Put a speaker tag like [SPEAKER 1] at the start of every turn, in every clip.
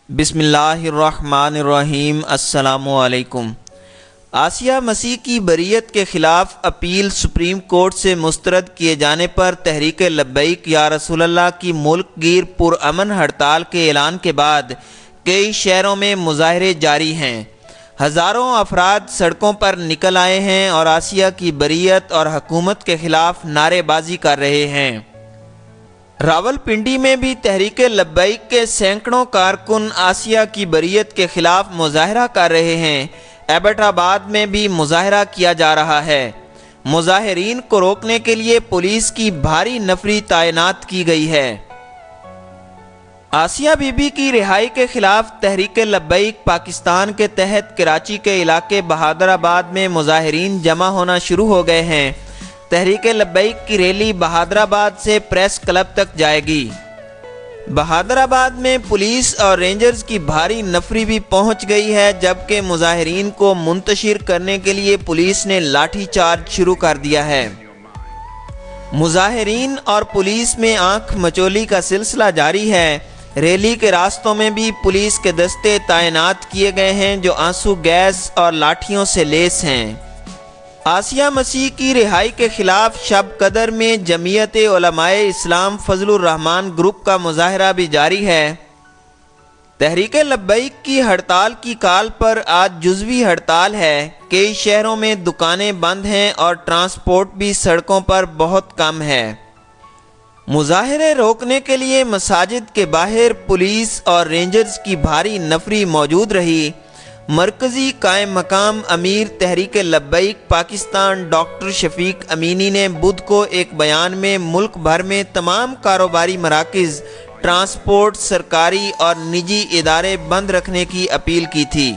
[SPEAKER 1] بسم اللہ الرحمن الرحیم۔ السلام علیکم۔ آسیہ مسیح کی بریت کے خلاف اپیل سپریم کورٹ سے مسترد کیے جانے پر تحریک لبیک یا رسول اللہ کی ملک گیر پرامن ہڑتال کے اعلان کے بعد کئی شہروں میں مظاہرے جاری ہیں۔ ہزاروں افراد سڑکوں پر نکل آئے ہیں اور آسیہ کی بریت اور حکومت کے خلاف نعرے بازی کر رہے ہیں۔ راولپنڈی میں بھی تحریک لبیک کے سینکڑوں کارکن آسیہ کی بریت کے خلاف مظاہرہ کر رہے ہیں۔ ایبٹ آباد میں بھی مظاہرہ کیا جا رہا ہے۔ مظاہرین کو روکنے کے لیے پولیس کی بھاری نفری تعینات کی گئی ہے۔ آسیہ بی بی کی رہائی کے خلاف تحریک لبیک پاکستان کے تحت کراچی کے علاقے بہادر آباد میں مظاہرین جمع ہونا شروع ہو گئے ہیں۔ تحریک لبیک کی ریلی بہادر آباد سے پریس کلب تک جائے گی۔ بہادر آباد میں پولیس اور رینجرز کی بھاری نفری بھی پہنچ گئی ہے، جبکہ مظاہرین کو منتشر کرنے کے لیے پولیس نے لاٹھی چارج شروع کر دیا ہے۔ مظاہرین اور پولیس میں آنکھ مچولی کا سلسلہ جاری ہے۔ ریلی کے راستوں میں بھی پولیس کے دستے تعینات کیے گئے ہیں جو آنسو گیس اور لاٹھیوں سے لیس ہیں۔ آسیہ مسیح کی رہائی کے خلاف شب قدر میں جمعیت علماء اسلام فضل الرحمان گروپ کا مظاہرہ بھی جاری ہے۔ تحریک لبیک کی ہڑتال کی کال پر آج جزوی ہڑتال ہے۔ کئی شہروں میں دکانیں بند ہیں اور ٹرانسپورٹ بھی سڑکوں پر بہت کم ہے۔ مظاہرے روکنے کے لیے مساجد کے باہر پولیس اور رینجرز کی بھاری نفری موجود رہی۔ مرکزی قائم مقام امیر تحریک لبیک پاکستان ڈاکٹر شفیق امینی نے بدھ کو ایک بیان میں ملک بھر میں تمام کاروباری مراکز، ٹرانسپورٹ، سرکاری اور نجی ادارے بند رکھنے کی اپیل کی تھی۔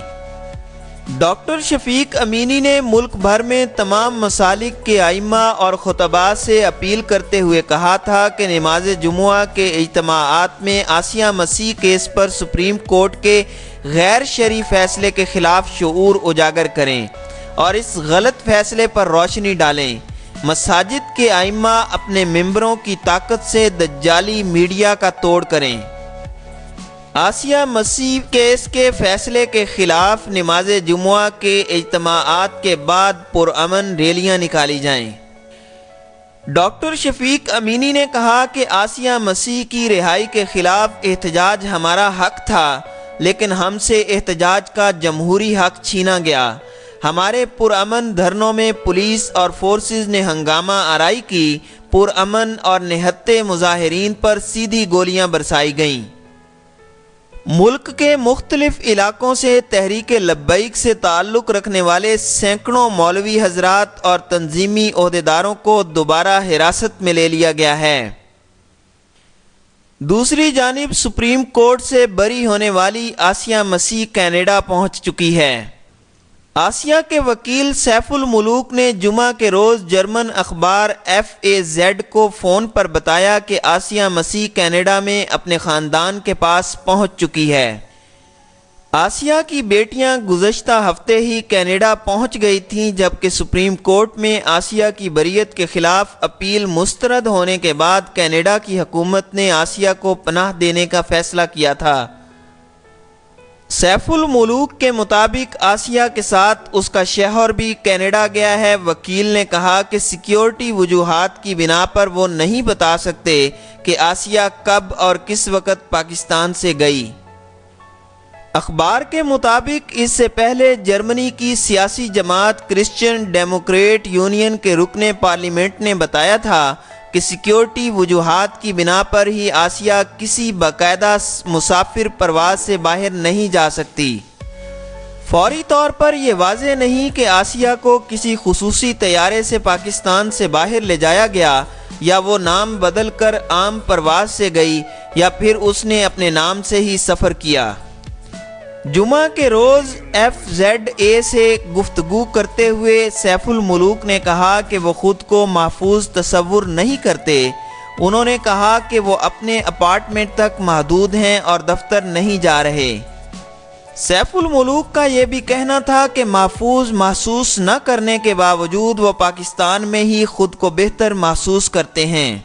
[SPEAKER 1] ڈاکٹر شفیق امینی نے ملک بھر میں تمام مسالک کے ائمہ اور خطباء سے اپیل کرتے ہوئے کہا تھا کہ نماز جمعہ کے اجتماعات میں آسیہ مسیح کیس پر سپریم کورٹ کے غیر شرعی فیصلے کے خلاف شعور اجاگر کریں اور اس غلط فیصلے پر روشنی ڈالیں۔ مساجد کے ائمہ اپنے ممبروں کی طاقت سے دجالی میڈیا کا توڑ کریں۔ آسیہ مسیح کیس کے فیصلے کے خلاف نماز جمعہ کے اجتماعات کے بعد پرامن ریلیاں نکالی جائیں۔ ڈاکٹر شفیق امینی نے کہا کہ آسیہ مسیح کی رہائی کے خلاف احتجاج ہمارا حق تھا، لیکن ہم سے احتجاج کا جمہوری حق چھینا گیا۔ ہمارے پرامن دھرنوں میں پولیس اور فورسز نے ہنگامہ آرائی کی۔ پرامن اور نہتے مظاہرین پر سیدھی گولیاں برسائی گئیں۔ ملک کے مختلف علاقوں سے تحریک لبیک سے تعلق رکھنے والے سینکڑوں مولوی حضرات اور تنظیمی عہدیداروں کو دوبارہ حراست میں لے لیا گیا ہے۔ دوسری جانب سپریم کورٹ سے بری ہونے والی آسیہ مسیح کینیڈا پہنچ چکی ہے۔ آسیہ کے وکیل سیف الملوک نے جمعہ کے روز جرمن اخبار FAZ کو فون پر بتایا کہ آسیہ مسیح کینیڈا میں اپنے خاندان کے پاس پہنچ چکی ہے۔ آسیہ کی بیٹیاں گزشتہ ہفتے ہی کینیڈا پہنچ گئی تھیں، جبکہ سپریم کورٹ میں آسیہ کی بریت کے خلاف اپیل مسترد ہونے کے بعد کینیڈا کی حکومت نے آسیہ کو پناہ دینے کا فیصلہ کیا تھا۔ سیف الملوک کے مطابق آسیہ کے ساتھ اس کا شوہر بھی کینیڈا گیا ہے۔ وکیل نے کہا کہ سیکیورٹی وجوہات کی بنا پر وہ نہیں بتا سکتے کہ آسیہ کب اور کس وقت پاکستان سے گئی۔ اخبار کے مطابق اس سے پہلے جرمنی کی سیاسی جماعت کرسچین ڈیموکریٹ یونین کے رکن پارلیمنٹ نے بتایا تھا کہ سیکیورٹی وجوہات کی بنا پر ہی آسیہ کسی باقاعدہ مسافر پرواز سے باہر نہیں جا سکتی۔ فوری طور پر یہ واضح نہیں کہ آسیہ کو کسی خصوصی طیارے سے پاکستان سے باہر لے جایا گیا، یا وہ نام بدل کر عام پرواز سے گئی، یا پھر اس نے اپنے نام سے ہی سفر کیا۔ جمعہ کے روز FZA سے گفتگو کرتے ہوئے سیف الملوک نے کہا کہ وہ خود کو محفوظ تصور نہیں کرتے۔ انہوں نے کہا کہ وہ اپنے اپارٹمنٹ تک محدود ہیں اور دفتر نہیں جا رہے۔ سیف الملوک کا یہ بھی کہنا تھا کہ محفوظ محسوس نہ کرنے کے باوجود وہ پاکستان میں ہی خود کو بہتر محسوس کرتے ہیں۔